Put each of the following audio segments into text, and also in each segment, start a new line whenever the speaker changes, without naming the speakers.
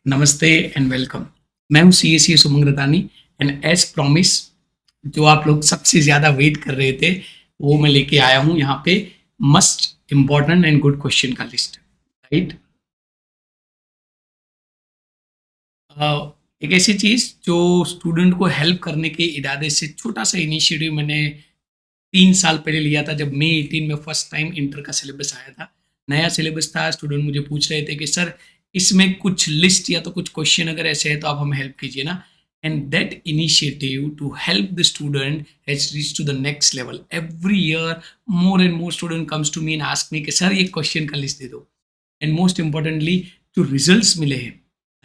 नमस्ते and welcome. मैं हूँ CSE Sumang Ratani and as promise जो आप लोग सबसे ज़्यादा वेट कर रहे थे वो मैं लेके आया हूँ यहाँ पे must important and good question का लिस्ट। राइट। एक ऐसी चीज़ जो स्टूडेंट को हेल्प करने के इरादे से छोटा सा इनिशिएटिव मैंने 3 साल पहले लिया था जब मई 18 में फर्स्ट टाइम इंटर का सिलेबस आया था। नया सिलेबस था। स्टूडेंट मुझे पूछ रहे थे कि सर इसमें कुछ लिस्ट या तो कुछ क्वेश्चन अगर ऐसे है तो आप हमें हेल्प कीजिए ना। And that initiative to help the student has reach to the next level. Every year more and more student comes to me and ask me कि सर ये क्वेश्चन का लिस्ट दे दो। एंड मोस्ट इंपॉर्टेंटली जो results मिले हैं,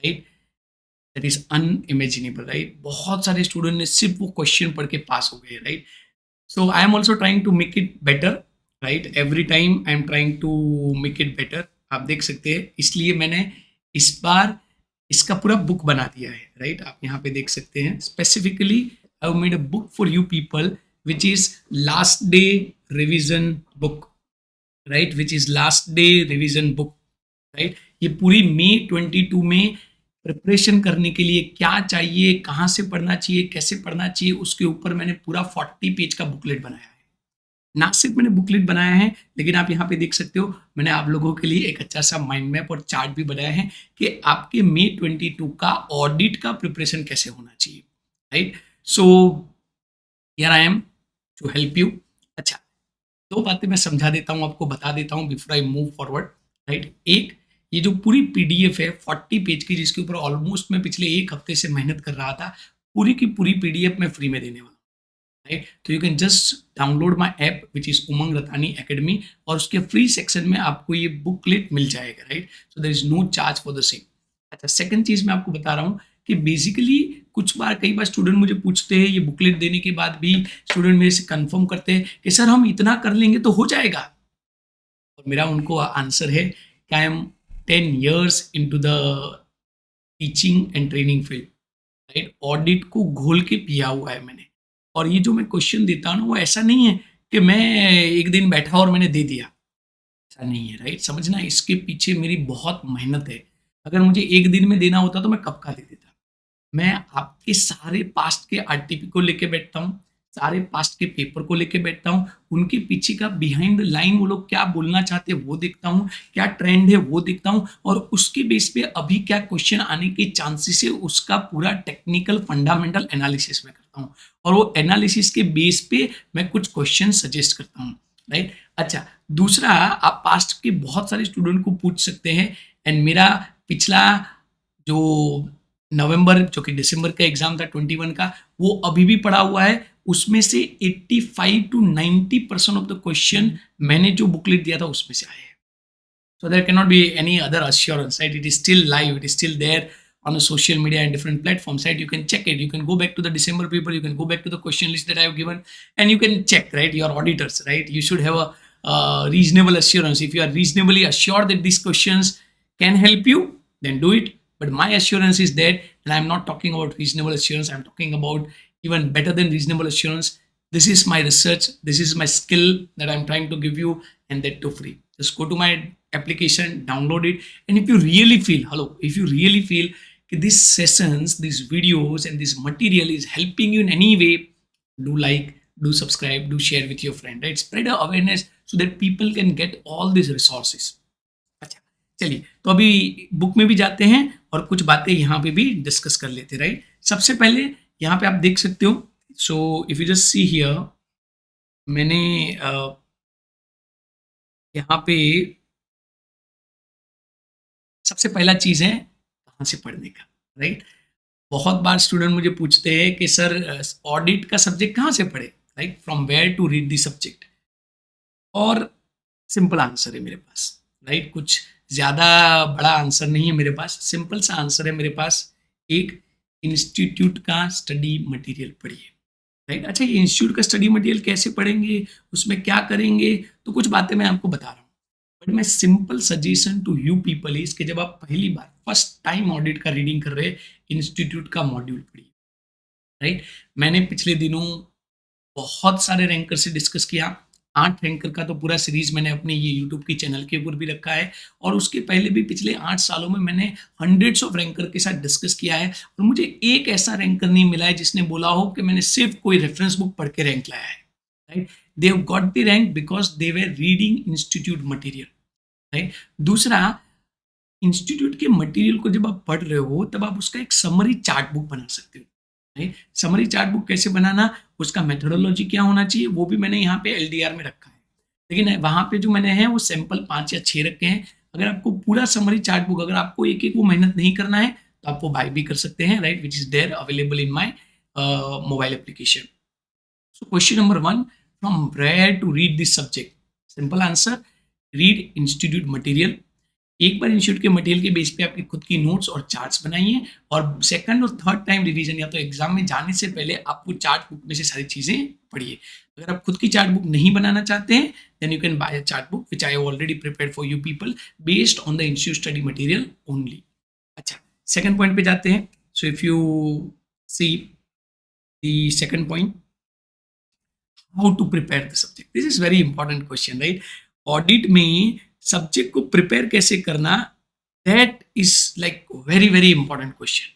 right, that is unimaginable. Right, बहुत सारे स्टूडेंट ने सिर्फ वो क्वेश्चन पढ़ के पास हो गए। Right, so I am also trying to make it better, right? Every time I am trying to make it better। आप देख सकते हैं, इसलिए मैंने इस बार इसका पूरा बुक बना दिया है। राइट, आप यहाँ पे देख सकते हैं। Specifically I have made a book for you people which is last day revision book. Right, which is last day revision book. Right, ये पूरी मई 22 में प्रिपरेशन करने के लिए क्या चाहिए, कहाँ से पढ़ना चाहिए, कैसे पढ़ना चाहिए, उसके ऊपर मैंने पूरा 40 पेज का बुकलेट बनाया है। ना सिर्फ मैंने बुकलेट बनाया है, लेकिन आप यहाँ पे देख सकते हो मैंने आप लोगों के लिए एक अच्छा सा माइंड मैप और चार्ट भी बनाया है कि आपके मई 22 का ऑडिट का प्रिपरेशन कैसे होना चाहिए। Right, so here I am to help you. अच्छा, दो बातें मैं समझा देता हूँ, आपको बता देता हूँ before I move forward. Right, एक, ये जो पूरी पीडीएफ है 40 पेज की, जिसके ऊपर ऑलमोस्ट मैं पिछले एक हफ्ते से मेहनत कर रहा था, पूरी की पूरी पीडीएफ मैं फ्री में देने वाला हूँ। राइट, तो you can just download my app which is Umang Ratani academy, और उसके फ्री सेक्शन में आपको ये बुकलेट मिल जाएगा। Right, so there is no charge for the same. अच्छा, सेकंड चीज मैं आपको बता रहा हूँ कि बेसिकली कुछ बार कई बार स्टूडेंट मुझे पूछते हैं, ये बुकलेट देने के बाद भी स्टूडेंट मेरे से कंफर्म करते हैं कि सर हम इतना कर लेंगे तो हो जाएगा। और मेरा उनको आंसर है कि I am 10 years into the teaching and training field. Right, audit को घोल के पिया हुआ है मैंने। और ये जो मैं क्वेश्चन देता हूँ ना, वो ऐसा नहीं है कि मैं एक दिन बैठा और मैंने दे दिया, ऐसा नहीं है। राइट, समझना, इसके पीछे मेरी बहुत मेहनत है। अगर मुझे एक दिन में देना होता तो मैं कब का दे देता। मैं आपके सारे पास्ट के आरटीपी को लेके बैठता हूँ, सारे पास्ट के पेपर को लेके बैठता हूँ, उनके पीछे का बिहाइंड द लाइन वो लोग क्या बोलना चाहते हैं वो देखता हूँ, क्या ट्रेंड है वो देखता हूँ, और उसके बेस पे अभी क्या क्वेश्चन आने के चांसेस है उसका पूरा टेक्निकल फंडामेंटल एनालिसिस में करता हूँ, और वो एनालिसिस के बेस पे मैं कुछ क्वेश्चन सजेस्ट करता हूँ। राइट, अच्छा, दूसरा, आप पास्ट के बहुत सारे स्टूडेंट को पूछ सकते हैं। एंड मेरा पिछला जो नवंबर जो कि दिसंबर का एग्जाम था 21 का, वो अभी भी पड़ा हुआ है। उसमें से 85 to 90% ऑफ द क्वेश्चन मैंने जो बुकलेट दिया था उसमें से आए हैं। So there cannot be any other assurance, right? It is still live, it is still there on a social media and different platforms, right? You can check it, you can go back to the December paper, you can go back to the question list that I have given, and you can check, right, your auditors, right? You should have a reasonable assurance. If you are reasonably assured that these questions can help you, then do it. But my assurance is that, and I'm not talking about reasonable assurance, I'm talking about even better than reasonable assurance. This is my research, this is my skill that I'm trying to give you, and that too free. Just go to my application, download it, and if you really feel, hello, if you really feel these sessions, these videos, and this material is helping you in any way, do like, do subscribe, do share with your friend, right? Spread the awareness so that people can get all these resources। अच्छा, चलिए, तो अभी book में भी जाते हैं और कुछ बातें यहाँ पे भी डिस्कस कर लेते हैं। राइट, सबसे पहले यहाँ पे आप देख सकते हो, सो if you just see here, मैंने यहाँ पे सबसे पहला चीज़ है कहाँ से पढ़ने का। राइट, बहुत बार स्टूडेंट मुझे पूछते हैं कि सर ऑडिट का सब्जेक्ट कहाँ से पढ़े, right, from where to read the subject. और सिंपल आंसर है मेरे पास। राइट, कुछ ज़्यादा बड़ा आंसर नहीं है मेरे पास, सिंपल सा आंसर है मेरे पास। एक, इंस्टीट्यूट का स्टडी मटेरियल पढ़िए। राइट, अच्छा, ये इंस्टीट्यूट का स्टडी मटेरियल कैसे पढ़ेंगे, उसमें क्या करेंगे, तो कुछ बातें मैं आपको बता रहा हूँ। But my simple suggestion to you people is कि जब आप पहली बार फर्स्ट टाइम ऑडिट का रीडिंग कर रहे हैं, इंस्टीट्यूट का मॉड्यूल पढ़िए। राइट, मैंने पिछले दिनों बहुत सारे रैंकर से डिस्कस किया, 8 रैंकर का तो पूरा सीरीज मैंने अपने ये यूट्यूब की चैनल के ऊपर भी रखा है, और उसके पहले भी पिछले 8 सालों में मैंने हंड्रेड्स ऑफ रैंकर के साथ डिस्कस किया है, और मुझे एक ऐसा रैंकर नहीं मिला है जिसने बोला हो कि मैंने सिर्फ कोई रेफरेंस बुक पढ़ के रैंक लाया है, right. They have got the rank because they were reading institute material, right. दूसरा, इंस्टीट्यूट के मटेरियल को जब आप पढ़ रहे हो तब आप उसका एक समरी चार्ट बुक बना सकते हो, राइट। समरी चार्ट बुक कैसे बनाना, उसका मेथोडोलॉजी क्या होना चाहिए, वो भी मैंने यहाँ पे LDR में रखा है, लेकिन वहाँ पे जो मैंने है वो सैंपल 5 या 6 रखे हैं। अगर आपको पूरा समरी चार्ट बुक, अगर आपको एक एक वो मेहनत नहीं करना है तो आप वो बाय भी कर सकते हैं, right, which is there available in my mobile application. So question number 1, from where to read this subject? Simple answer, read institute material. एक बार इंस्टीट्यूट के मटेरियल के बेस पे आपकी खुद की नोट्स और चार्ट्स बनाइए, और सेकंड और थर्ड टाइम रिवीजन या तो एग्जाम में जाने से पहले आप वो चार्ट बुक में से सारी चीजें पढ़िए। अगर आप खुद की चार्ट बुक नहीं बनाना चाहते हैं, then you can buy a chart book which I have already prepared for you people based on the institute study material only. अच्छा, सेकंड पॉइंट पे जाते हैं। So if you see the second point, how to prepare the subject, this is very important question, right. Audit में subject को prepare कैसे करना, that is like very very important question,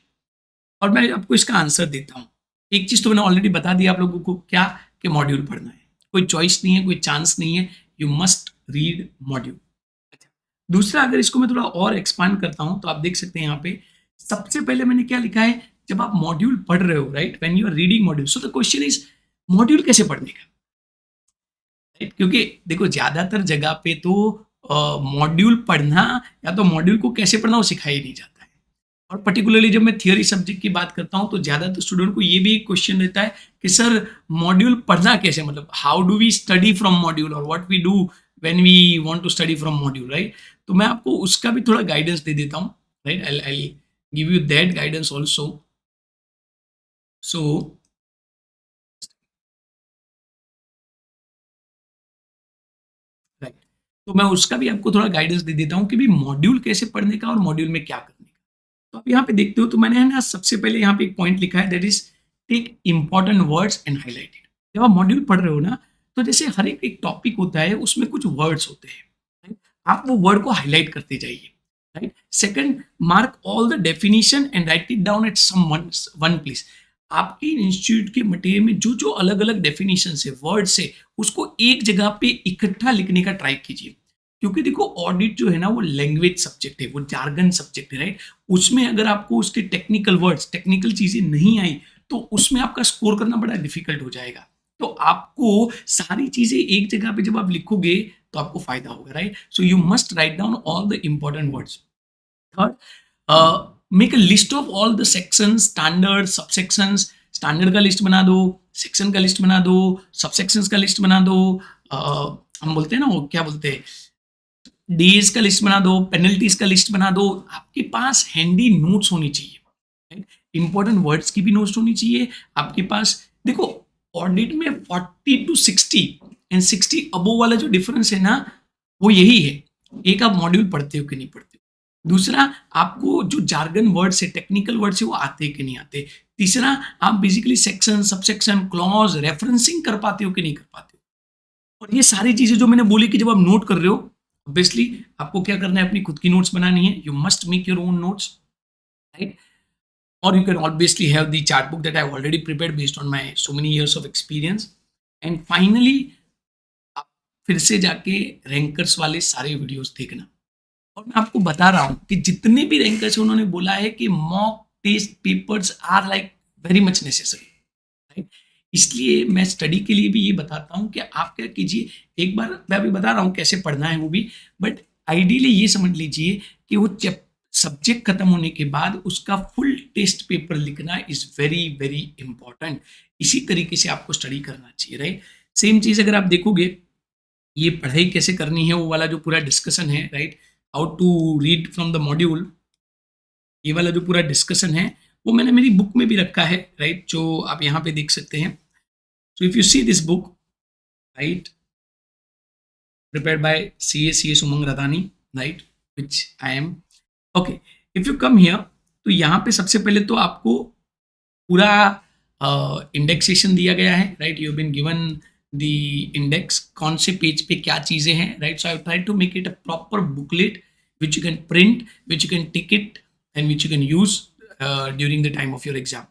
और मैं आपको इसका आंसर देता हूँ। एक चीज तो मैंने ऑलरेडी बता दिया आप लोगों को, क्या, कि मॉड्यूल पढ़ना है, कोई चॉइस नहीं है, कोई चांस नहीं है, यू मस्ट रीड मॉड्यूल। अच्छा, दूसरा, अगर इसको मैं थोड़ा और एक्सपांड करता हूँ तो आप देख सकते हैं यहाँ पे सबसे पहले मैंने क्या लिखा है, जब आप मॉड्यूल पढ़ रहे हो, right, when you are reading module, so the question is module कैसे पढ़ने का, राइट। क्योंकि देखो ज्यादातर जगह पे तो मॉड्यूल पढ़ना या तो मॉड्यूल को कैसे पढ़ना वो सिखाया ही नहीं जाता है, और पर्टिकुलरली जब मैं थियोरी सब्जेक्ट की बात करता हूँ तो ज्यादातर स्टूडेंट को ये भी एक क्वेश्चन रहता है कि सर मॉड्यूल पढ़ना कैसे, मतलब how do we study from module, और what we do when we want to study from module, right. तो मैं आपको उसका भी थोड़ा गाइडेंस दे देता हूँ, right, I give you that guidance also. So right, तो मैं उसका भी आपको थोड़ा गाइडेंस दे देता हूँ कि भी मॉड्यूल कैसे पढ़ने का और मॉड्यूल में क्या करने का। तो आप यहाँ पे देखते हो तो मैंने है ना सबसे पहले यहाँ पे एक पॉइंट लिखा है, that is take important words and highlighted. जब आप मॉड्यूल पढ़ रहे हो ना, तो जैसे हर एक टॉपिक होता है उसमें कुछ वर्ड्स होते हैं, right? आप वो वर्ड को हाईलाइट करते जाइए, right. Second, mark all the definition and write it down at some one place. आपके इंस्टीट्यूट के मटेरियल में जो जो अलग अलग डेफिनेशन है, वर्ड्स है, उसको एक जगह पे इकट्ठा लिखने का ट्राई कीजिए, क्योंकि देखो ऑडिट जो है ना वो लैंग्वेज सब्जेक्ट है, वो जार्गन सब्जेक्ट है, राइट। उसमें अगर आपको उसके टेक्निकल वर्ड्स, टेक्निकल चीजें नहीं आई तो उसमें आपका स्कोर करना बड़ा डिफिकल्ट हो जाएगा। तो आपको सारी चीजें एक जगह पे जब आप लिखोगे तो आपको फायदा होगा, right. So you must write down all the important words. Third, make a list of all the section, standard, subsections. Standard का लिस्ट बना दो, सेक्शन का लिस्ट बना दो, सबसेक्शंस का लिस्ट बना दो, हम बोलते हैं ना वो क्या बोलते हैं, डेज का लिस्ट बना दो, पेनल्टीज का लिस्ट बना दो। आपके पास हैंडी नोट्स होनी चाहिए, राइट। इंपॉर्टेंट वर्ड्स की भी नोट्स होनी चाहिए आपके पास। देखो ऑडिट में 40 to 60 एंड 60 अबोव वाला जो डिफरेंस है ना, वो यही है, एक आप मॉड्यूल पढ़ते हो कि नहीं पढ़ते हो, दूसरा आपको जो जार्गन वर्ड्स है, टेक्निकल वर्ड्स है, वो आते कि नहीं आते, तीसरा आप basically section, subsection, clause, referencing कर पाते हो कि नहीं कर पाते हो। और ये सारी चीजें जो मैंने बोली कि जब आप नोट कर रहे हो, ऑब्वियसली आपको क्या करना है, अपनी खुद की नोट्स बनानी है, you must make your own notes, right. और you can obviously have the chart book that I have already prepared based on my so many years of experience. And finally आप फिर से जाके रैंकर्स वाले सारे videos देखना। और मैं आपको बता रहा हूँ कि जितने भी रैंकर्स हैं उन्होंने बोला है कि mock test papers are like very much necessary, right. इसलिए मैं स्टडी के लिए भी ये बताता हूँ कि आप क्या कीजिए, एक बार मैं अभी बता रहा हूँ कैसे पढ़ना है वो भी, बट आइडियली ये समझ लीजिए कि वो सब्जेक्ट खत्म होने के बाद उसका फुल टेस्ट पेपर लिखना इज वेरी वेरी इंपॉर्टेंट। इसी तरीके से आपको स्टडी करना चाहिए, राइट। सेम चीज अगर आप देखोगे, ये पढ़ाई कैसे करनी है वो वाला जो पूरा डिस्कशन है, right, how to read from the module, ये वाला जो पूरा डिस्कशन है वो मैंने मेरी बुक में भी रखा है, राइट, जो आप यहाँ पे देख सकते हैं। So if you see this book, right, prepared by CS Umang Radani, right, which I am. Okay, if you come here, तो यहाँ पे सबसे पहले तो आपको पूरा इंडेक्सेशन दिया गया है, right. You have been given the index, कौन से पेज पे क्या चीज़ें हैं, right. So I try to make it a proper booklet which you can print, which you can tick it and which you can use during the time of your exam.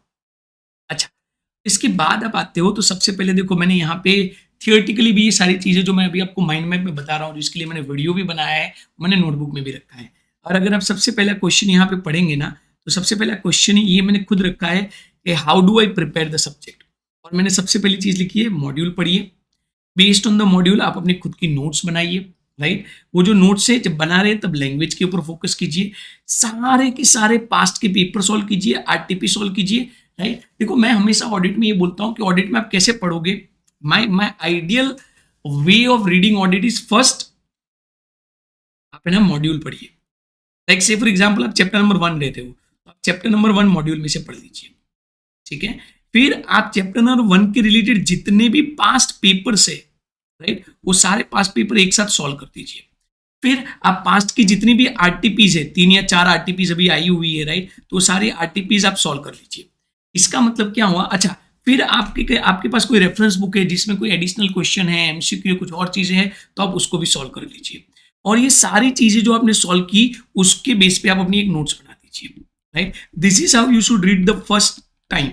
अच्छा, इसके बाद आप आते हो तो सबसे पहले देखो मैंने यहाँ पे थियोरेटिकली भी ये सारी चीज़ें जो मैं अभी आपको माइंड मैप में बता रहा हूँ, जिसके लिए मैंने वीडियो भी बनाया है, मैंने नोटबुक में भी रखा है. और अगर आप सबसे पहला क्वेश्चन यहाँ पे पढ़ेंगे ना, तो सबसे पहला क्वेश्चन ये मैंने खुद रखा है कि how do I prepare the subject. और मैंने सबसे पहली चीज़ लिखी है मॉड्यूल पढ़िए, बेस्ड ऑन द मॉड्यूल आप अपनी खुद की नोट्स बनाइए, राइट. वो जो नोट्स है जब बना रहे हैं तब लैंग्वेज के ऊपर फोकस कीजिए, सारे के सारे पास्ट के पेपर सॉल्व कीजिए, आरटीपी सॉल्व कीजिए, राइट. देखो मैं हमेशा ऑडिट में ये बोलता हूँ कि ऑडिट में आप कैसे पढ़ोगे, माई ideal way of reading audit is first आप है ना मॉड्यूल पढ़िए. लाइक से फॉर एग्जाम्पल आप चैप्टर नंबर 1 लेते हो, तो आप चैप्टर नंबर 1 मॉड्यूल में से पढ़ लीजिए, ठीक है. फिर आप चैप्टर नंबर 1 के रिलेटेड जितने भी पास्ट पेपर है, राइट, वो सारे पास्ट पेपर एक साथ सॉल्व कर दीजिए. फिर आप पास्ट की जितनी भी आरटीपीज है, 3 या 4 आरटीपीज अभी आई हुई है, राइट, तो सारी आरटीपीज आप सॉल्व कर लीजिए. इसका मतलब क्या हुआ. अच्छा, फिर आपके पास कोई रेफरेंस बुक है जिसमें कोई एडिशनल क्वेश्चन है, एमसीक्यू कुछ और चीजें हैं, तो आप उसको भी सॉल्व कर लीजिए. और ये सारी चीजें जो आपने सॉल्व की उसके बेस पे आप अपनी एक नोट्स बना दीजिए, right. This is how you should read the first time,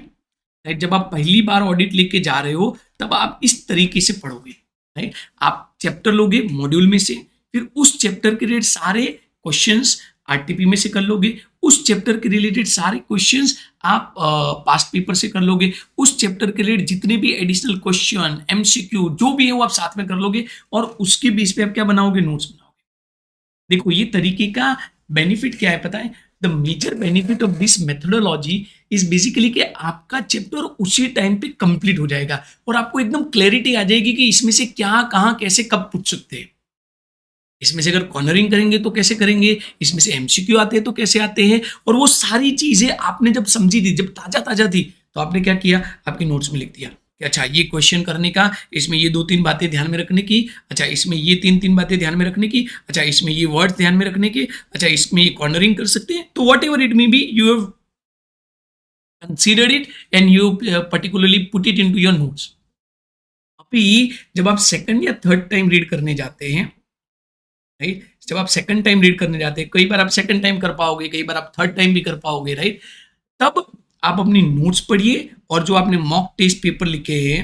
right. जब आप पहली बार ऑडिट लिख के जा रहे हो तब आप इस तरीके से पढ़ोगे, राइट. आप चैप्टर लोगे मॉड्यूल में से, फिर उस चैप्टर के रिलेटेड सारे क्वेश्चंस आरटीपी में से कर लोगे, उस चैप्टर के रिलेटेड सारे क्वेश्चंस आप पास्ट पेपर से कर लोगे, उस चैप्टर के रिलेटेड जितने भी एडिशनल क्वेश्चन एमसीक्यू जो भी है वो आप साथ में कर लोगे, और उसके बेस पे आप क्या बनाओगे, नोट्स बनाओगे. देखो ये तरीके का बेनिफिट क्या है पता है. The major benefit of this methodology is basically कि आपका चैप्टर उसी टाइम पे कंप्लीट हो जाएगा और आपको एकदम क्लैरिटी आ जाएगी कि इसमें से क्या कहाँ कैसे कब पूछ सकते हैं. इसमें से अगर कॉर्नरिंग करेंगे तो कैसे करेंगे, इसमें से एमसीक्यू आते हैं तो कैसे आते हैं, और वो सारी चीजें आपने जब समझी थी, जब ताजा ताजा थी, तो आपने क्या किया, आपकी नोट्स में लिख दिया कि अच्छा ये क्वेश्चन करने का, इसमें ये 2-3 बातें ध्यान में रखने की, अच्छा इसमें ये 3-3 बातें ध्यान में रखने की, अच्छा इसमें ये वर्ड्स ध्यान में रखने के, अच्छा इसमें ये कॉर्नरिंग कर सकते हैं. तो what ever it may be, you have considered it and you particularly put it into your notes. अभी जब आप सेकंड या थर्ड टाइम रीड करने जाते हैं, राइट, जब आप सेकंड टाइम रीड करने जाते हैं, कई बार आप सेकंड टाइम कर पाओगे, कई बार आप थर्ड टाइम भी कर पाओगे, राइट. तब आप अपनी नोट्स पढ़िए और जो आपने मॉक टेस्ट पेपर लिखे हैं,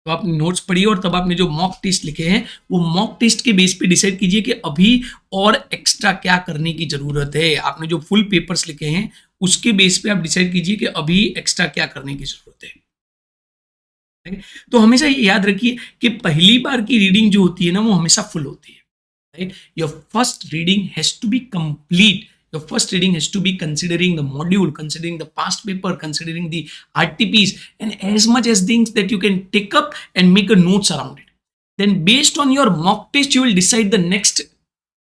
तो आप नोट्स पढ़िए और तब आपने जो मॉक टेस्ट लिखे हैं वो मॉक टेस्ट के बेस पे डिसाइड कीजिए कि अभी और एक्स्ट्रा क्या करने की जरूरत है. आपने जो फुल पेपर्स लिखे हैं उसके बेस पे आप डिसाइड कीजिए कि अभी एक्स्ट्रा क्या करने की जरूरत है. तो हमेशा ये याद रखिए कि पहली बार की रीडिंग जो होती है ना वो हमेशा फुल होती है, right. Your first reading has to be complete. Your first reading has to be considering the module, considering the past paper, considering the RTPs, and as much as things that you can take up and make a notes around it. Then based on your mock test, you will decide the next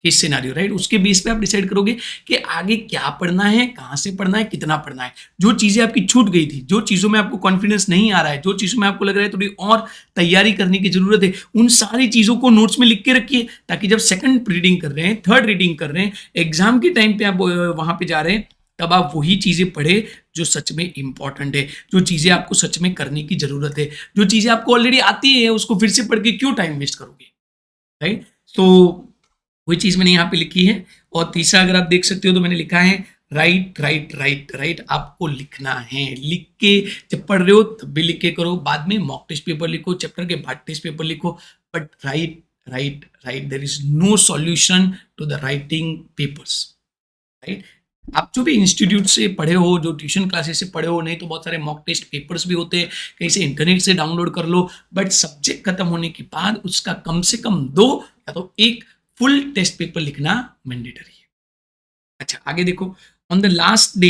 case scenario, right. उसके base पे आप decide करोगे कि आगे क्या पढ़ना है, कहाँ से पढ़ना है, कितना पढ़ना है. जो चीजें आपकी छूट गई थी, जो चीजों में आपको कॉन्फिडेंस नहीं आ रहा है, जो चीजों में आपको लग रहा है थोड़ी और तैयारी करने की जरूरत है, उन सारी चीजों को नोट्स में लिख के रखिए, ताकि जब सेकंड रीडिंग कर रहे हैं, थर्ड रीडिंग कर रहे हैं, एग्जाम के टाइम पे आप वहां पे जा रहे हैं, तब आप वही चीजें पढ़े जो सच में इंपॉर्टेंट है, जो चीजें आपको सच में करने की जरूरत है. जो चीजें आपको ऑलरेडी आती है उसको फिर से पढ़ के क्यों टाइम वेस्ट करोगे, राइट. तो वही चीज मैंने यहाँ पे लिखी है. और तीसरा अगर आप देख सकते हो तो मैंने लिखा है राइट राइट राइट राइट. आपको लिखना है, लिख के जब पढ़ रहे हो तब भी लिख के करो, बाद में मॉक टेस्ट पेपर लिखो, चैप्टर के बाद टेस्ट पेपर लिखो, but right right right. There is no solution to the writing papers, right. आप जो भी इंस्टीट्यूट से पढ़े हो, जो ट्यूशन क्लासेस से पढ़े हो, नहीं तो बहुत सारे मॉक टेस्ट पेपर्स भी होते हैं, कहीं से इंटरनेट से डाउनलोड कर लो, बट सब्जेक्ट खत्म होने के बाद उसका कम से कम 2 या तो 1 फुल टेस्ट पेपर लिखना मैंडेटरी है. अच्छा आगे देखो. On the last day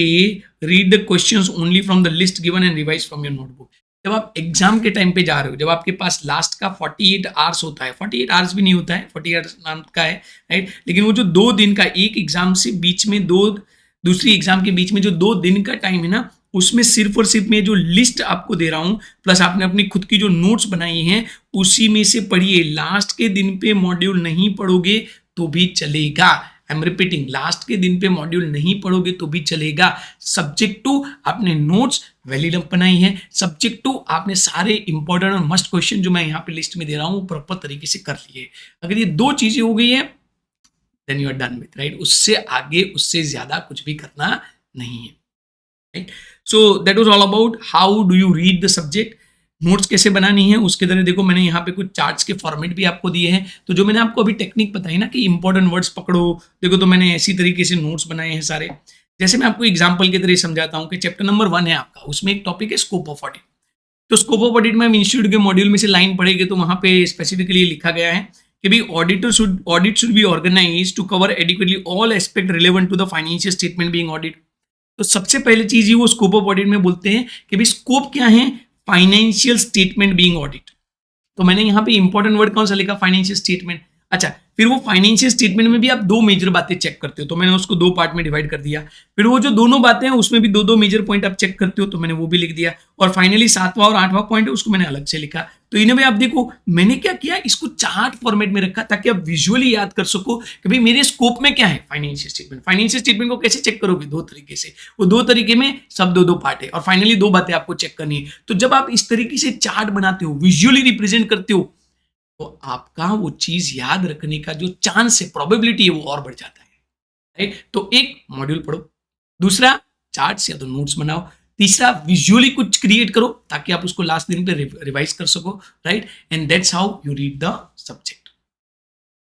read the questions only from the list given and revise from your notebook. जब आप एग्जाम के टाइम पे जा रहे हो, जब आपके पास लास्ट का 48 आवर्स होता है, 48 आवर्स भी नहीं होता है, 48 आवर्स नाम का है, राइट. लेकिन वो जो 2 दिन का, एक एग्जाम से बीच में दूसरी एग्जाम के बीच में जो 2 दिन का टाइम है ना, उसमें सिर्फ और सिर्फ मैं जो लिस्ट आपको दे रहा हूं, प्लस आपने अपनी खुद की जो नोट्स बनाई हैं उसी में से पढ़िए. लास्ट के दिन पे मॉड्यूल नहीं पढ़ोगे तो भी चलेगा. आई एम रिपीटिंग, लास्ट के दिन पे मॉड्यूल नहीं पढ़ोगे तो भी चलेगा। सब्जेक्ट टू आपने नोट्स वैलिड बनाई है, सब्जेक्ट टू आपने सारे इंपॉर्टेंट और मस्ट क्वेश्चन जो मैं यहाँ पे लिस्ट में दे रहा हूँ प्रॉपर तरीके से कर लिए। अगर ये दो चीजें हो गई है then you are done with, right. उससे आगे उससे ज्यादा कुछ भी करना नहीं है, राइट। So that was all about how do you read the subject. Notes कैसे बनानी है उसके तरह देखो मैंने यहाँ पे कुछ चार्ट्स के फॉर्मेट भी आपको दिए हैं। तो जो मैंने आपको अभी टेक्निक बताई ना कि इंपॉर्टेंट वर्ड्स पकड़ो, देखो तो मैंने ऐसी तरीके से नोट्स बनाए हैं सारे। जैसे मैं आपको एग्जांपल के तरह समझाता हूँ कि चैप्टर नंबर 1 है आपका, उसमें एक टॉपिक है स्कोप ऑफ ऑडिट। तो स्कोप ऑफ ऑडिट में हम इंस्टीट्यूट के मॉड्यूल में से लाइन पढ़ेंगे तो वहां पे स्पेसिफिकली लिखा गया है कि भाई audit should be organise to cover adequately all aspect relevant to the financial statement being audit. तो सबसे पहले चीज ये वो स्कोप ऑफ ऑडिट में बोलते हैं कि भाई स्कोप क्या है, फाइनेंशियल स्टेटमेंट बीइंग ऑडिट। तो मैंने यहाँ पे इंपॉर्टेंट वर्ड कौन सा लिखा, फाइनेंशियल स्टेटमेंट। अच्छा, फिर वो फाइनेंशियल स्टेटमेंट में भी आप दो मेजर बातें चेक करते हो, तो मैंने उसको दो पार्ट में डिवाइड कर दिया। फिर वो जो दोनों बातें हैं उसमें भी दो दो मेजर पॉइंट आप चेक करते हो, तो मैंने वो भी लिख दिया। और फाइनली 7वां और 8वां पॉइंट है उसको मैंने अलग से लिखा। तो इन्हें भी आप देखो मैंने क्या किया, इसको चार्ट फॉर्मेट में रखा ताकि आप विजुअली याद कर सको कि भाई मेरे स्कोप में क्या है, फाइनेंशियल स्टेटमेंट। फाइनेंशियल स्टेटमेंट को कैसे चेक करोगे, दो तरीके से, वो दो तरीके में सब दो दो पार्ट है और फाइनली दो बातें आपको चेक करनी है। तो जब आप इस तरीके से चार्ट बनाते हो, विजुअली रिप्रेजेंट करते हो, तो आपका वो चीज याद रखने का जो चांस है, प्रोबेबिलिटी है, वो और बढ़ जाता है, राइट। तो एक मॉड्यूल पढ़ो, दूसरा चार्ट्स या तो नोट्स बनाओ, तीसरा विजुअली कुछ क्रिएट करो ताकि आप उसको लास्ट दिन पे रिवाइज कर सको, right. And that's how you read the subject.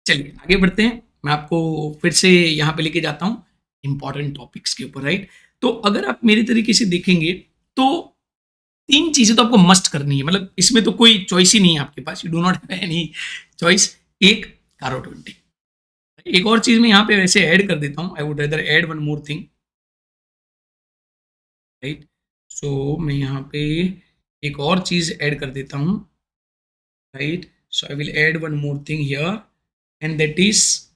चलिए आगे बढ़ते हैं, मैं आपको फिर से यहाँ पे लेके जाता हूँ इंपॉर्टेंट टॉपिक्स के ऊपर, राइट। तो अगर आप मेरे तरीके से देखेंगे तो 3 चीजें तो आपको मस्ट करनी है, मतलब इसमें तो कोई चॉइस ही नहीं है आपके पास, you do not have any choice. एक कारो 20, एक और चीज मैं यहाँ पे वैसे ऐड कर देता हूँ, I would rather add one more thing, right. So मैं यहाँ पे एक और चीज ऐड कर देता हूँ, right. So I will add one more thing here and that is,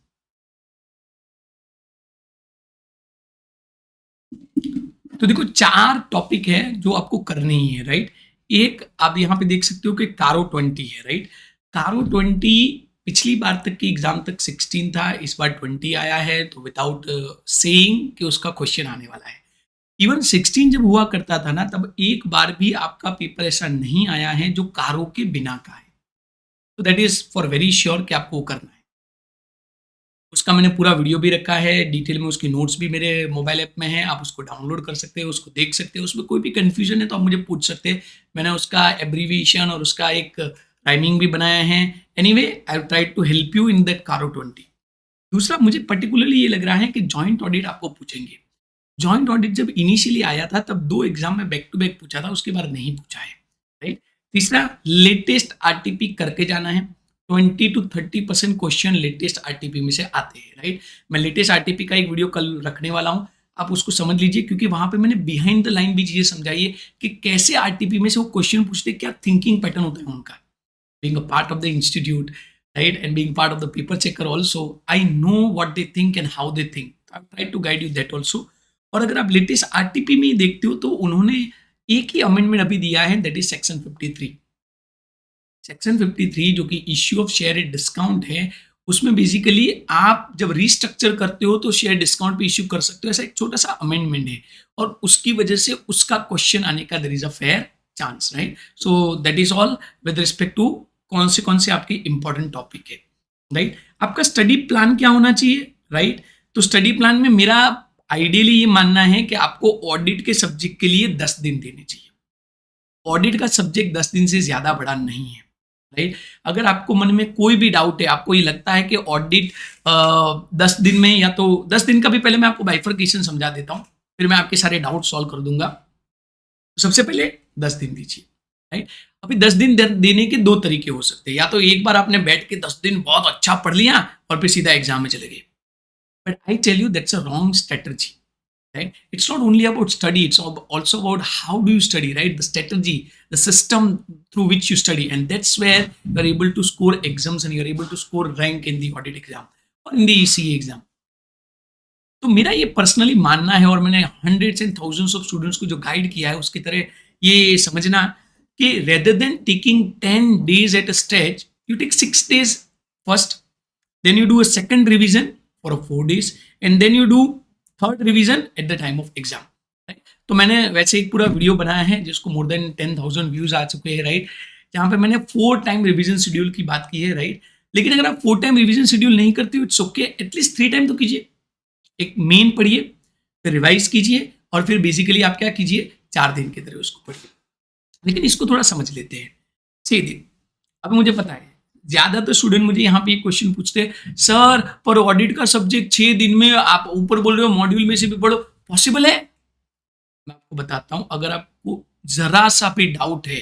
तो देखो 4 टॉपिक है जो आपको करनी ही है, राइट। एक आप यहाँ पे देख सकते हो कि कारो 20 है, राइट। कारो 20 पिछली बार तक की एग्जाम तक 16 था, इस बार 20 आया है, तो विदाउट सेइंग कि उसका क्वेश्चन आने वाला है। इवन 16 जब हुआ करता था ना, तब एक बार भी आपका पेपर ऐसा नहीं आया है जो कारो के बिना का है। तो that is for very sure कि आपको करना है। उसका मैंने पूरा वीडियो भी रखा है डिटेल में, उसकी नोट्स भी मेरे मोबाइल ऐप में है, आप उसको डाउनलोड कर सकते हो, उसको देख सकते हो। उसमें कोई भी कंफ्यूजन है तो आप मुझे पूछ सकते हैं, मैंने उसका एब्रीविएशन और उसका एक राइमिंग भी बनाया है। Anyway I try to help you in that कारो 20। दूसरा मुझे पर्टिकुलरली ये लग रहा है कि जॉइंट ऑडिट आपको पूछेंगे। जॉइंट ऑडिट जब इनिशियली आया था तब 2 एग्जाम में बैक टू बैक पूछा था, उसके बाद नहीं पूछा है, राइट। तीसरा लेटेस्ट आरटीपी करके जाना है, 20 to 30% क्वेश्चन लेटेस्ट आरटीपी में से आते हैं, राइट। मैं लेटेस्ट आरटीपी का एक वीडियो कल रखने वाला हूँ, आप उसको समझ लीजिए, क्योंकि वहां पे मैंने बिहाइंड द लाइन भी चीजें समझाई है कि कैसे आरटीपी में से वो क्वेश्चन पूछते, क्या थिंकिंग पैटर्न होता है उनका, being a part of the institute, right, and being part of the paper checker also, I know what they think and how they think. I try to guide you that also. और अगर आप latest RTP में देखते हो तो उन्होंने एक ही amendment अभी दिया है, दैट इज सेक्शन 53। सेक्शन 53 जो कि इश्यू ऑफ शेयर डिस्काउंट है, उसमें बेसिकली आप जब रिस्ट्रक्चर करते हो तो शेयर डिस्काउंट पे इश्यू कर सकते हो, ऐसा एक छोटा सा अमेंडमेंट है और उसकी वजह से उसका क्वेश्चन आने का there is a fair chance, right. So that is all with respect to कौन से आपके इंपॉर्टेंट टॉपिक है, राइट। आपका स्टडी प्लान क्या होना चाहिए, राइट। तो स्टडी प्लान में मेरा आइडियली ये मानना है कि आपको ऑडिट के सब्जेक्ट के लिए 10 दिन देने चाहिए। ऑडिट का सब्जेक्ट 10 दिन से ज्यादा बड़ा नहीं है, राइट। अगर आपको मन में कोई भी डाउट है, आपको ये लगता है कि ऑडिट 10 दिन में, या तो 10 दिन का भी पहले मैं आपको बाइफर्केशन समझा देता हूँ, फिर मैं आपके सारे डाउट सॉल्व कर दूंगा। तो सबसे पहले 10 दिन दीजिए, राइट। अभी 10 दिन देने के 2 तरीके हो सकते हैं, या तो एक बार आपने बैठ के 10 दिन बहुत अच्छा पढ़ लिया और फिर सीधा एग्जाम में चले गए, but I tell you that's a wrong strategy, right? It's not only about study, it's also about how do you study, right? The strategy, the system through which you study, and that's where you're able to score exams and you're able to score rank in the audit exam or in the ECE exam. तो मेरा ये personally मानना है, और मैंने hundreds and thousands of students को जो guide किया है उसकी तरह ये समझना कि rather than taking 10 days at a stretch, you take 6 days first, then you do a second revision for 4 days and then you do third revision at the time of exam, right? तो मैंने वैसे एक पूरा video बनाया है जिसको more than 10,000 views आ चुके हैं, राइट, जहाँ पे मैंने 4 टाइम रिविजन शेड्यूल की बात की है, राइट। लेकिन अगर आप 4 टाइम रिविजन शेड्यूल नहीं करते हो, इट्स ओके, एटलीस्ट 3 टाइम तो कीजिए। एक मेन पढ़िए, फिर रिवाइज कीजिए और फिर बेसिकली आप क्या कीजिए, 4 दिन की तरह उसको पढ़िए। लेकिन इसको थोड़ा समझ लेते हैं। 6 दिन, अब मुझे पता है ज्यादातर स्टूडेंट मुझे यहाँ पे एक क्वेश्चन पूछते हैं, सर पर ऑडिट का सब्जेक्ट 6 दिन में, आप ऊपर बोल रहे हो मॉड्यूल में से भी पढ़ो, पॉसिबल है? मैं आपको बताता हूं, अगर आपको जरा सा भी डाउट है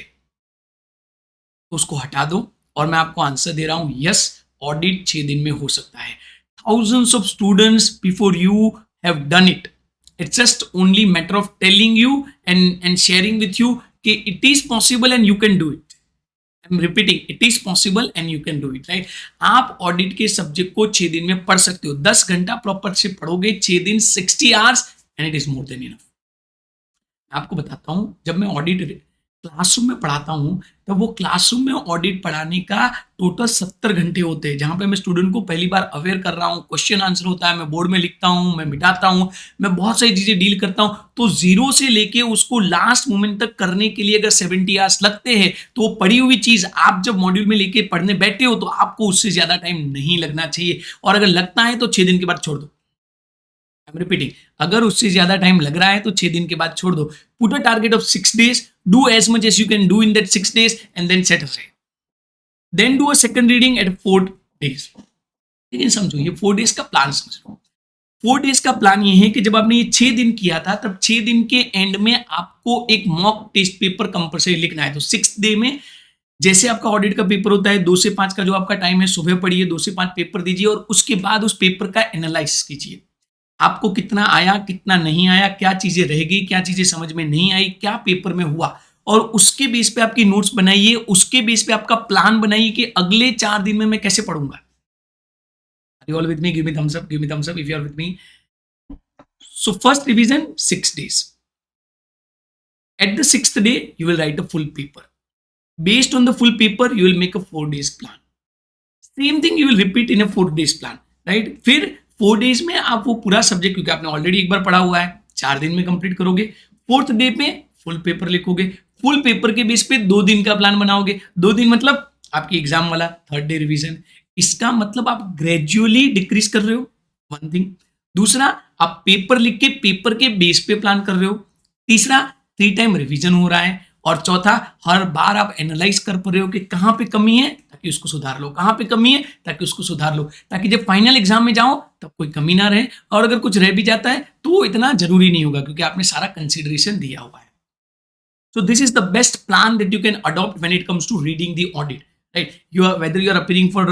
तो उसको हटा दो और मैं आपको आंसर दे रहा हूं, यस, ऑडिट 6 दिन में हो सकता है। Thousands of students before you have done it. It's just only matter of telling you and sharing with you कि it is possible and you can do it. I'm repeating, it is possible and you can do it, right? आप audit के subject को 6 दिन में पढ़ सकते हो। 10 घंटा प्रॉपर से पढ़ोगे, 6 दिन 60 hours and it is more than enough. आपको बताता हूं, जब मैं ऑडिट क्लासरूम में पढ़ाता हूं तब वो क्लासरूम में ऑडिट पढ़ाने का टोटल 70 घंटे होते हैं, जहां पे मैं स्टूडेंट को पहली बार अवेयर कर रहा हूं, क्वेश्चन आंसर होता है, मैं बोर्ड में लिखता हूं, मैं मिटाता हूं, मैं बहुत सारी चीजें डील करता हूं। तो 0 से लेके उसको लास्ट मोमेंट तक करने के लिए अगर 70 आवर्स लगते हैं तो वो पढ़ी हुई चीज आप जब मॉड्यूल में लेके पढ़ने बैठे हो तो आपको उससे ज्यादा टाइम नहीं लगना चाहिए, और अगर लगता है तो 6 दिन के बाद छोड़ दो। I'm repeating, अगर उससे ज्यादा टाइम लग रहा है तो 6 दिन के बाद छोड़ दो। Put a target of 6 days, do as much as you can do in that 6 days and then set aside. Then do a second reading at 4 days. लेकिन समझो, ये 4 days का प्लान समझो। 4 days का प्लान ये है कि जब आपने ये 6 दिन किया था तब 6 दिन के एंड में आपको एक मॉक टेस्ट पेपर कंपल्सरी लिखना है। तो 6th डे में जैसे आपका ऑडिट का पेपर होता है 2 से 5 का जो आपका टाइम है, सुबह पढ़िए, 2 से 5 पेपर दीजिए और उसके बाद उस पेपर का एनालाइसिस कीजिए। आपको कितना आया, कितना नहीं आया, क्या चीजें रह गई, क्या चीजें समझ में नहीं आई, क्या पेपर में हुआ, और उसके बेस पे आपकी नोट्स बनाइए, उसके बेस पे आपका प्लान बनाइए कि अगले 4 दिन में मैं कैसे पढ़ूंगा। Are you all with me? Give me thumbs up. Give me thumbs up if you are with me. So first revision 6 days. At the 6th day, you will write a full paper. Based on the full paper, you will make a 4 days plan. Same thing you will repeat in a 4 days plan, right? फिर 4 days में आप वो पूरा subject, क्योंकि आपने already एक बार पढ़ा हुआ है, 4 दिन में कंप्लीट करोगे। 4th डे पे फुल पेपर लिखोगे, फुल पेपर के बेस पे 2 दिन का प्लान बनाओगे। 2 दिन मतलब आपकी एग्जाम वाला 3rd डे रिवीजन। इसका मतलब आप ग्रेजुअली डिक्रीज कर रहे हो, 1 थिंग। दूसरा, आप पेपर लिख के पेपर के बेस पे प्लान कर रहे हो। तीसरा, 3 टाइम रिवीजन हो रहा है। और चौथा, हर बार आप एनालाइज कर पा रहे हो कि कहाँ पे कमी है ताकि उसको सुधार लो, कहाँ पे कमी है ताकि उसको सुधार लो, ताकि जब फाइनल एग्जाम में जाओ तब कोई कमी ना रहे, और अगर कुछ रह भी जाता है तो वो इतना जरूरी नहीं होगा क्योंकि आपने सारा कंसिडरेशन दिया हुआ है। So this is the best plan that you can adopt when it comes to reading the audit, right? Whether you are appearing for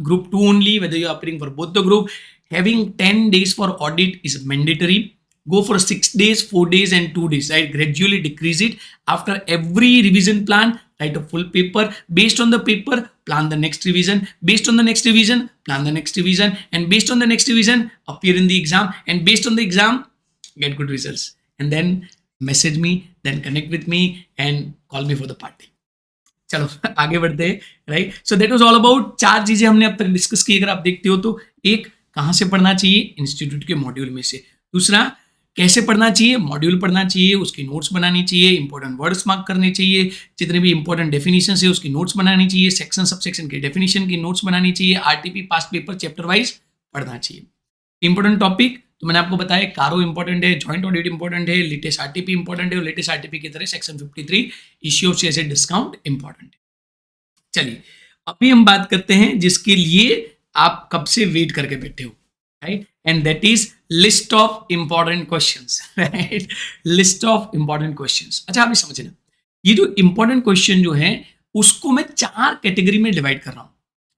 group 2 only, whether you are appearing for both the group, having 10 days for audit is mandatory. Go for 6 days, 4 days and 2 days, right? Gradually decrease it. After every revision plan, write a full paper. Based on the paper, plan the next revision. Based on the next revision, plan the next revision. And based on the next revision, appear in the exam. And based on the exam, get good results. And then message me, then connect with me and call me for the party. चलो आगे बढ़ते हैं, right? So that was all about 4 चीजें हमने अब तक discuss की। अगर आप देखते हो तो एक, कहाँ से पढ़ना चाहिए, इंस्टीट्यूट के मॉड्यूल में से। दूसरा, कैसे पढ़ना चाहिए, मॉड्यूल पढ़ना चाहिए, उसकी नोट्स बनानी चाहिए, इंपॉर्टेंट वर्ड्स मार्क करने चाहिए, जितने भी इंपॉर्टेंट डेफिनेशन है उसकी नोट्स बनानी चाहिए, सेक्शन सब सेक्शन के डेफिनेशन की नोट्स बनानी चाहिए, RTP past paper chapter wise पढ़ना चाहिए। इंपॉर्टेंट टॉपिक तो मैंने आपको बताया, कारो इंपॉर्टेंट है, जॉइंट ऑडिट इंपॉर्टेंट है, लेटेस्ट आरटीपी इंपॉर्टेंट है, और लेटेस्ट आरटीपी की तरह section 53 issue of shares at discount important है। चलिए अभी हम बात करते हैं जिसके लिए आप कब से वेट करके बैठे हो, right? And that is list of important questions, right? List of important questions. अच्छा, अभी समझना, ये जो इंपॉर्टेंट क्वेश्चन जो है उसको मैं 4 कैटेगरी में डिवाइड कर रहा हूं।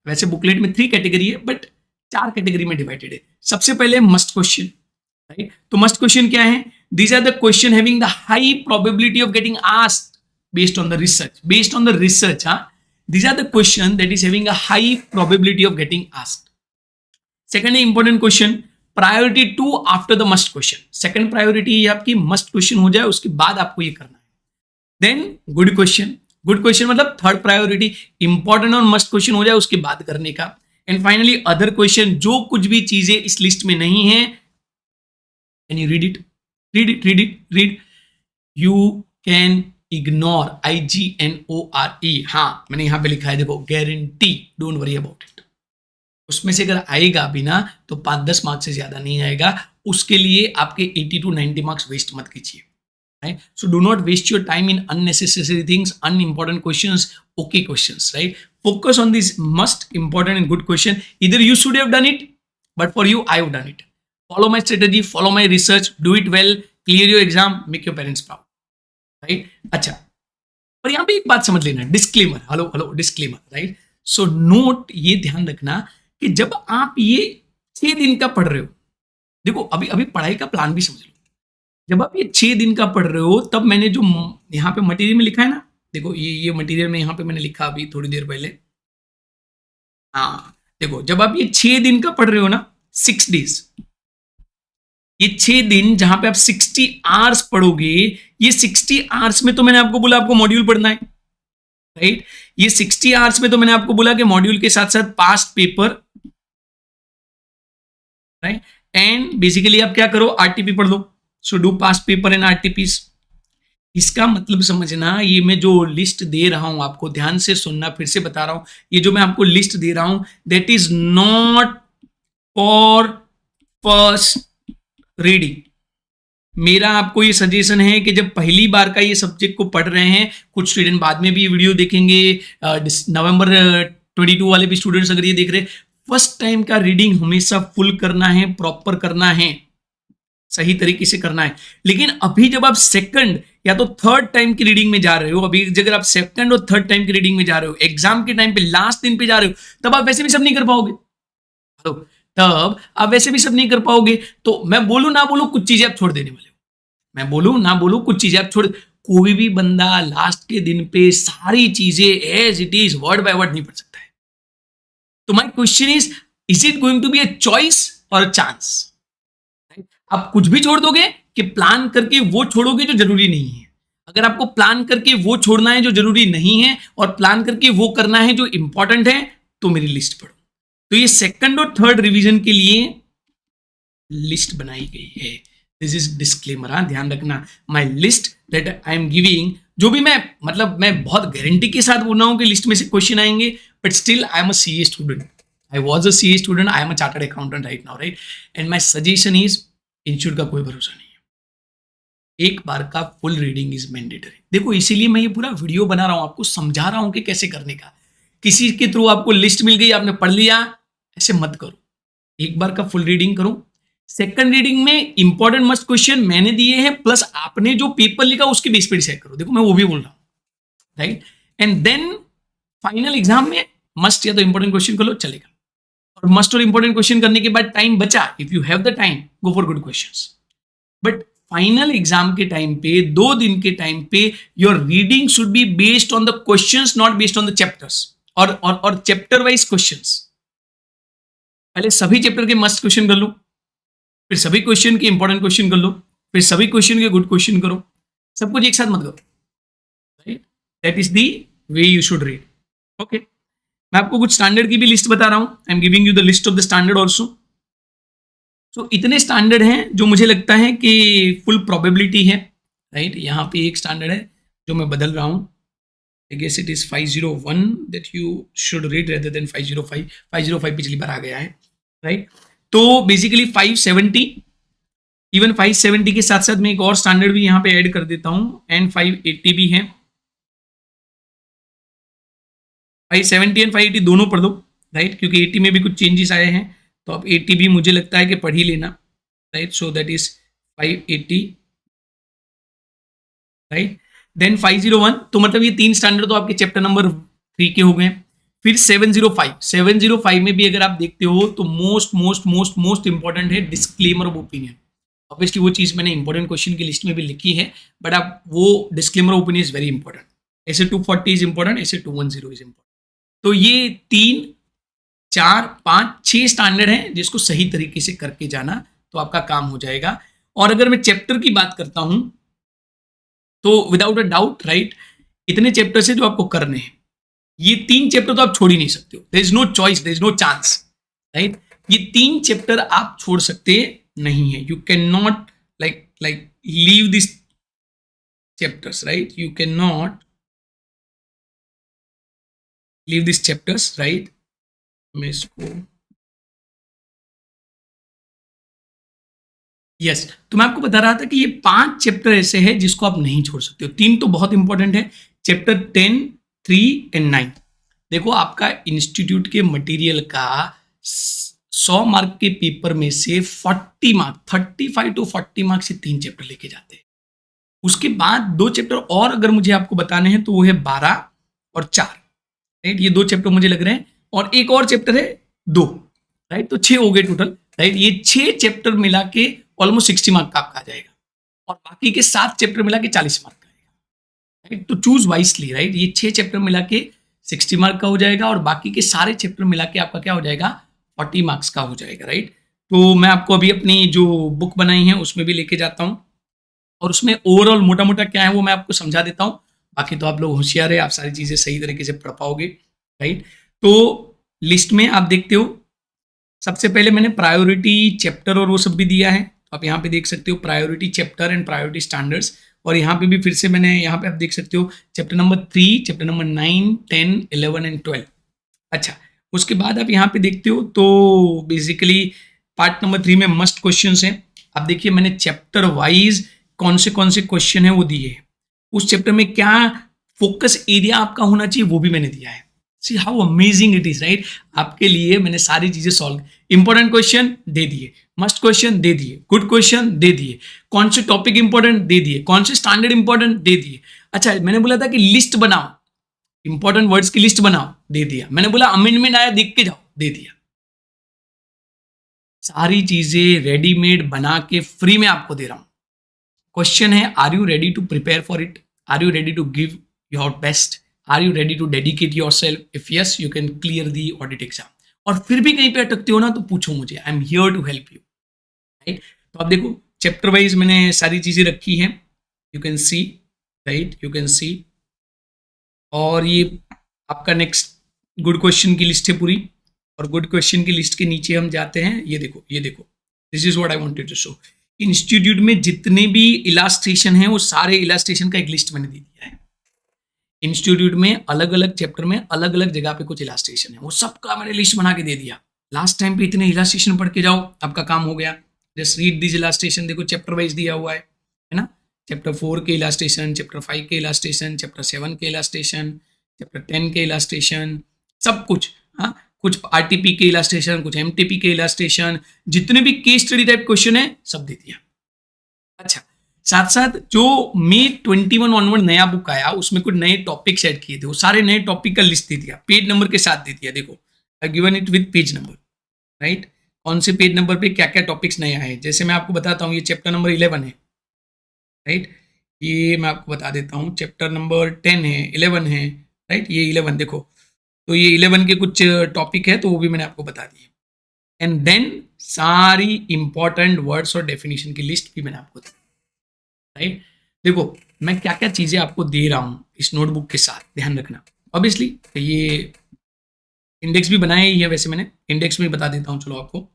वैसे बुकलेट में 3 कैटेगरी है, बट 4 कैटेगरी में डिवाइडेड है। सबसे पहले मस्ट क्वेश्चन, राइट? तो मस्ट क्वेश्चन क्या है? These are the question having the high probability of getting asked based on the research, based on the research. These are the question that is having a high probability of getting asked. Second important question, priority 2 after the must question. Second priority ये आपकी must question हो जाए, उसके बाद आपको ये करना है। Then good question. Good question मतलब third priority, important और must question हो जाए उसके बाद करने का। एंड फाइनली अदर क्वेश्चन, जो कुछ भी चीजें इस लिस्ट में नहीं है, can you read it, read it, read it, read, you can ignore, IGNORE, हाँ मैंने यहां पे लिखा है देखो, guarantee, don't worry about it. उसमें से अगर आएगा भी ना तो 5-10 मार्क्स से ज्यादा नहीं आएगा, उसके लिए आपके 80 to 90 मार्क्स वेस्ट मत कीजिए, right? So do not waste your time in unnecessary things, unimportant questions, okay questions, right? Focus on these must important and good question. Either you should have done it, but for you I have done it. Follow my strategy, follow my research, do it well, clear your exam, make your parents proud, right? अच्छा, पर यहाँ पे एक बात समझ लेना, disclaimer, hello disclaimer, right? So note, ये ध्यान रखना कि जब आप ये 6 दिन का पढ़ रहे हो, देखो अभी अभी पढ़ाई का प्लान भी समझ लो, जब आप ये 6 दिन का पढ़ रहे हो तब मैंने जो यहाँ पे मटेरियल में लिखा है ना, देखो ये मटेरियल में यहाँ पे मैंने लिखा अभी थोड़ी देर पहले, हाँ देखो, जब आप ये 6 दिन का पढ़ रहे हो ना, 6 डेज, ये 6 दिन जहां पे आप 60 आवर्स पढ़ोगे, ये 60 आवर्स में तो मैंने आपको बोला आपको मॉड्यूल पढ़ना है, राइट? ये 60 आवर्स में तो मैंने आपको बोला कि मॉड्यूल के साथ साथ past paper, right? And basically आप क्या करो, आरटीपी पढ़ लो, so do past paper and RTPs. इसका मतलब समझना, ये मैं जो लिस्ट दे रहा हूं आपको, ध्यान से सुनना, फिर से बता रहा हूं, ये जो मैं आपको लिस्ट दे रहा हूं, that is not for first reading. मेरा आपको ये सजेशन है कि जब पहली बार का ये सब्जेक्ट को पढ़ रहे हैं, कुछ स्टूडेंट बाद में भी ये वीडियो देखेंगे, नवंबर 22 वाले भी स्टूडेंट्स अगर ये देख रहे हैं, फर्स्ट टाइम का रीडिंग हमेशा फुल करना है, प्रॉपर करना है, सही तरीके से करना है। लेकिन अभी जब आप सेकंड या तो थर्ड टाइम की रीडिंग में जा रहे हो, अभी अगर आप सेकंड और थर्ड टाइम की रीडिंग में जा रहे हो, एग्जाम के टाइम पे लास्ट दिन पे जा रहे हो, तब आप वैसे भी सब नहीं कर पाओगे, तब आप वैसे भी सब नहीं कर पाओगे। तो मैं बोलूं ना बोलूं, कुछ चीजें आप छोड़ देने वाले हो, मैं बोलूं ना बोलूं, कुछ चीजें आप छोड़, कोई भी बंदा लास्ट के दिन पे सारी चीजें as it is word by word नहीं पढ़ सकता है। तो my question is it going to be a choice और अ चांस? आप कुछ भी छोड़ दोगे कि प्लान करके वो छोड़ोगे जो जरूरी नहीं है। अगर आपको प्लान करके वो छोड़ना है जो जरूरी नहीं है और प्लान करके वो करना है जो इंपॉर्टेंट है, तो मेरी लिस्ट पढ़ो। तो ये सेकंड और थर्ड रिवीजन के लिए लिस्ट बनाई गई है। दिस इज डिस्क्लेमर, हाँ ध्यान रखना। My list that I am giving, जो भी मैं मतलब मैं बहुत गारंटी के साथ बोल रहा हूं कि लिस्ट में से क्वेश्चन आएंगे, but still I am a CA student, I was a CA student, I am a chartered accountant right now, right? And my suggestion is, institute का कोई भरोसा नहीं है, एक बार का फुल रीडिंग इज मैंडेटरी। देखो इसीलिए मैं ये पूरा वीडियो बना रहा हूं, आपको समझा रहा हूं कि कैसे करने का। किसी के थ्रू आपको लिस्ट मिल गई, आपने पढ़ लिया, ऐसे मत करो, एक बार का फुल रीडिंग करो। सेकंड रीडिंग में इंपॉर्टेंट मस्ट क्वेश्चन मैंने दिए हैं, प्लस आपने जो पेपर लिखा उसके बेस पे डिसाइड करो। देखो मैं वो भी बोल रहा हूं, right? And then final exam में मस्ट या तो इंपॉर्टेंट क्वेश्चन कर लो, चलेगा। और मस्ट और इंपॉर्टेंट क्वेश्चन करने के बाद टाइम बचा, if you have the time, go for good questions. But final exam के टाइम पे, 2 दिन के टाइम पे, your reading should be based on the questions, not based on the chapters, और चैप्टर वाइज क्वेश्चंस। पहले सभी chapter के must question कर लो, फिर सभी क्वेश्चन के इंपॉर्टेंट क्वेश्चन कर लो, फिर सभी क्वेश्चन के गुड क्वेश्चन करो, सब कुछ एक साथ मत करो, right? That is the way you should read. Okay, मैं आपको कुछ स्टैंडर्ड की भी लिस्ट बता रहा हूं, I am giving you the list of the standard also. So इतने स्टैंडर्ड हैं जो मुझे लगता है कि फुल प्रोबेबिलिटी है, राइट? यहाँ पे एक स्टैंडर्ड है जो मैं बदल रहा हूँ, I guess it is 501 that you should read rather than 505. 505 पिछली बार आ गया है, राइट? तो बेसिकली 570, इवन 570 के साथ साथ मैं एक और स्टैंडर्ड भी यहाँ पे ऐड कर देता हूँ, एंड 580 भी है। 570 एंड 580 दोनों पढ़ दो, राइट? क्योंकि 80 में भी कुछ चेंजेस आए हैं, तो अब 80 भी मुझे लगता है कि पढ़ ही लेना, right? So that is 580, right? Then 501, तो मतलब ये 3 स्टैंडर्ड तो आपके चैप्टर नंबर 3 के हो गए। फिर 705 में भी अगर आप देखते हो तो मोस्ट इंपॉर्टेंट है डिस्क्लेमर ऑफ ओपिनियन। ऑब्वियसली वो चीज मैंने इंपॉर्टेंट क्वेश्चन की लिस्ट में भी लिखी है, बट आप वो disclaimer of opinion is very important. ऐसे 240 इज इंपॉर्टेंट, ऐसे 210 इज इंपॉर्टेंट। तो ये 3, 4, 5, 6 स्टैंडर्ड हैं जिसको सही तरीके से करके जाना, तो आपका काम हो जाएगा। और अगर मैं चैप्टर की बात करता हूं तो विदाउट अ डाउट, राइट, इतने चैप्टर्स है जो आपको करने हैं, ये 3 चैप्टर तो आप छोड़ ही नहीं सकते हो, there is no choice, there is no chance, right. ये 3 चैप्टर आप छोड़ सकते नहीं है, you can not like leave this chapters, right, you can not leave this chapters, right. मैं इसको यस तो मैं आपको बता रहा था कि ये 5 चैप्टर ऐसे हैं जिसको आप नहीं छोड़ सकते हो। 3 तो बहुत इंपॉर्टेंट है, चैप्टर 10, 3 एंड 9। देखो आपका इंस्टीट्यूट के मटेरियल का 100 मार्क के पेपर में से 40 मार्क, 35 टू 40 मार्क से 3 चैप्टर लेके जाते हैं। उसके बाद 2 चैप्टर और अगर मुझे आपको बताने हैं तो वो है 12 और 4, राइट। ये 2 चैप्टर मुझे लग रहे हैं, और एक और चैप्टर है 2, राइट। तो 6 हो गए टोटल, राइट। ये 6 चैप्टर मिला के ऑलमोस्ट 60 मार्क का आपका आ जाएगा, और बाकी के 7 चैप्टर मिला के 40 मार्क का आएगा, राइट। तो चूज वाइसली, राइट। ये 6 चैप्टर मिला के 60 मार्क का हो जाएगा, और बाकी के सारे चैप्टर मिला के आपका क्या हो जाएगा, 40 मार्क्स का हो जाएगा, राइट। तो मैं आपको अभी अपनी जो बुक बनाई है उसमें भी लेके जाता हूँ, और उसमें ओवरऑल मोटा मोटा क्या है वो मैं आपको समझा देता हूँ। बाकी तो आप लोग होशियार है, आप सारी चीज़ें सही तरीके से पढ़ पाओगे, राइट। तो लिस्ट में आप देखते हो, सबसे पहले मैंने प्रायोरिटी चैप्टर और वो सब भी दिया है, तो आप यहाँ पे देख सकते हो priority chapter and priority standards. और यहाँ पे भी फिर से मैंने यहाँ पे आप देख सकते हो chapter number 3, chapter number 9, 10, 11 and 12। अच्छा, उसके बाद आप यहाँ पे देखते हो तो बेसिकली पार्ट नंबर 3 में मस्ट क्वेश्चंस हैं। अब देखिए मैंने चैप्टर वाइज कौन से क्वेश्चन है वो दिए हैं, उस चैप्टर में क्या फोकस एरिया आपका होना चाहिए वो भी मैंने दिया है। See how amazing it is, right. आपके लिए मैंने सारी चीजें सॉल्व, इंपॉर्टेंट क्वेश्चन दे दिए, मस्ट क्वेश्चन दे दिए, गुड क्वेश्चन दे दिए, कौन से टॉपिक इंपॉर्टेंट दे दिए, कौन से स्टैंडर्ड इंपॉर्टेंट दे दिए। अच्छा, मैंने बोला था कि लिस्ट बनाओ, इंपॉर्टेंट वर्ड्स की लिस्ट बनाओ, दे दिया। मैंने बोला अमेंडमेंट आया देख के जाओ, दे दिया। सारी चीजें रेडीमेड बना के फ्री में आपको दे रहा हूं। क्वेश्चन है, are you ready to prepare for it, are you ready to give your best, are you ready to dedicate your self, if yes you can clear the audit exam. और फिर भी कहीं पे अटकते हो ना तो पूछो मुझे, I am here to help you, right. तो आप देखो चैप्टर वाइज मैंने सारी चीजें रखी हैं, you can see, right, you can see. और ये आपका नेक्स्ट गुड क्वेश्चन की लिस्ट है पूरी, और गुड क्वेश्चन की लिस्ट के नीचे हम जाते हैं, ये देखो, ये देखो, this is what I wanted to show. Institute में जितने भी इलास्ट्रेशन हैं वो सारे इलास्ट्रेशन का एक लिस्ट मैंने दे दिया है। इंस्टीट्यूट में अलग अलग चैप्टर में अलग अलग जगह पे कुछ इलास्ट्रेशन है, वो सबका मैंने लिस्ट बना के दे दिया। लास्ट टाइम पे इतने इलास्ट्रेशन पढ़ के जाओ, आपका काम हो गया। जस्ट रीड दिस इलास्ट्रेशन, देखो चैप्टर वाइज दिया हुआ है ना। चैप्टर 4 के इलास्ट्रेशन, चैप्टर 5 के इलास्ट्रेशन, चैप्टर 7 के इलास्ट्रेशन, चैप्टर 10 के इलास्ट्रेशन, सब कुछ। हाँ, कुछ आरटीपी के इलास्ट्रेशन, कुछ एमटीपी के इलास्ट्रेशन, जितने भी केस स्टडी टाइप क्वेश्चन है सब दे दिया। अच्छा, साथ साथ जो मई 21 ऑनवर्ड नया बुक आया उसमें कुछ नए टॉपिक्स ऐड किए थे, वो सारे नए टॉपिक का लिस्ट दे दिया, पेज नंबर के साथ दे दिया। देखो I given it with page number, right. कौन से पेज नंबर पे क्या क्या टॉपिक्स नए आए, जैसे मैं आपको बताता हूँ, ये चैप्टर नंबर 11 है, राइट। ये मैं आपको बता देता हूँ, चैप्टर नंबर 10 है, 11 है, राइट। ये 11 देखो, तो ये 11 के कुछ टॉपिक है तो वो भी मैंने आपको बता दिए। एंड देन सारी इंपॉर्टेंट वर्ड्स और डेफिनेशन की लिस्ट भी मैंने आपको दी, राइट। देखो मैं क्या क्या चीजें आपको दे रहा हूं इस नोटबुक के साथ, ध्यान रखना। ऑब्वियसली ये इंडेक्स भी बनाया ही है, वैसे मैंने इंडेक्स में बता देता हूं। चलो आपको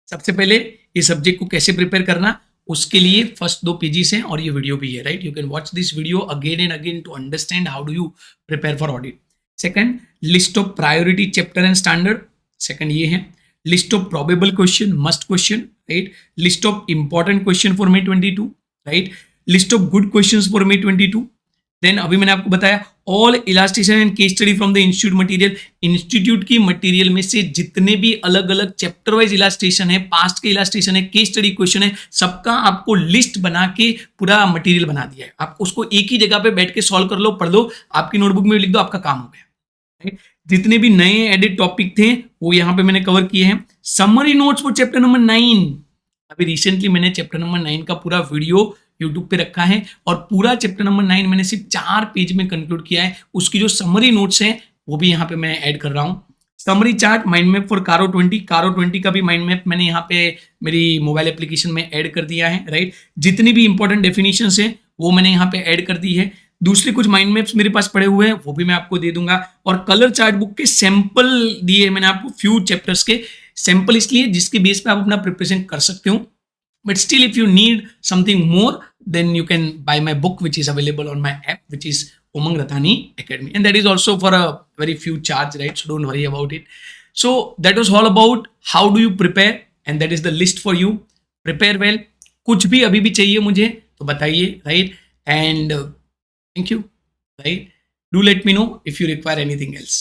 सबसे पहले ये सब्जेक्ट को कैसे प्रिपेयर करना, उसके लिए फर्स्ट 2 पेजेस हैं और ये वीडियो भी है, right. You can watch this video again and again to understand how do you prepare for audit. Second, list of priority chapter and standard, second ये है। List of probable question, must question, right. List of important question for May 22, right. List of good questions for May 22। Then अभी मैंने आपको बताया all illustration and case study from the institute material. Institute की material में से जितने भी अलग अलग चैप्टर वाइज इलास्ट्रेशन है, पास्ट के इलास्ट्रेशन है, केस स्टडी क्वेश्चन है, सबका आपको लिस्ट बना के पूरा मटेरियल बना दिया है। आप उसको एक ही जगह पे बैठ के सॉल्व कर लो, पढ़ लो, आपकी नोटबुक में लिख दो, आपका काम हो गया, राइट। जितने भी नए एडिट टॉपिक थे वो यहाँ पे मैंने कवर किए हैं। Summary notes for chapter number 9, अभी रिसेंटली मैंने चैप्टर नंबर 9 का पूरा वीडियो यूट्यूब पे रखा है, और पूरा चैप्टर नंबर 9 मैंने सिर्फ 4 पेज में कंक्लूड किया है। उसकी जो समरी नोट्स हैं वो भी यहाँ पे मैं ऐड कर रहा हूँ। Summary chart, mind map for कारो 20 का भी माइंड मैप मैंने यहाँ पे मेरी मोबाइल एप्लीकेशन में ऐड कर दिया है, राइट। जितनी भी इंपॉर्टेंट डेफिनेशंस हैं वो मैंने यहाँ पे ऐड कर दी है। दूसरी कुछ माइंड मैप्स मेरे पास पड़े हुए हैं, वो भी मैं आपको दे दूंगा। और कलर चार्ट बुक के सैंपल दिए मैंने आपको फ्यू चैप्टर्स के सैंपल, इसलिए जिसके बेस पे आप अपना प्रिपरेशन कर सकते हो। But still, if you need something more, then you can buy my book, which is available on my app, which is Umang Rathani Academy, and that is also for a very few charge, right? So don't worry about it. So that was all about how do you prepare, and that is the list for you. Prepare well. कुछ भी अभी भी चाहिए मुझे तो बताइए, right? And thank you, right? Do let me know if you require anything else.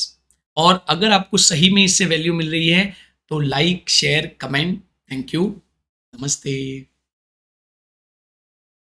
और अगर आपको सही में इससे वैल्यू मिल रही है तो like share comment. Thank you. नमस्ते।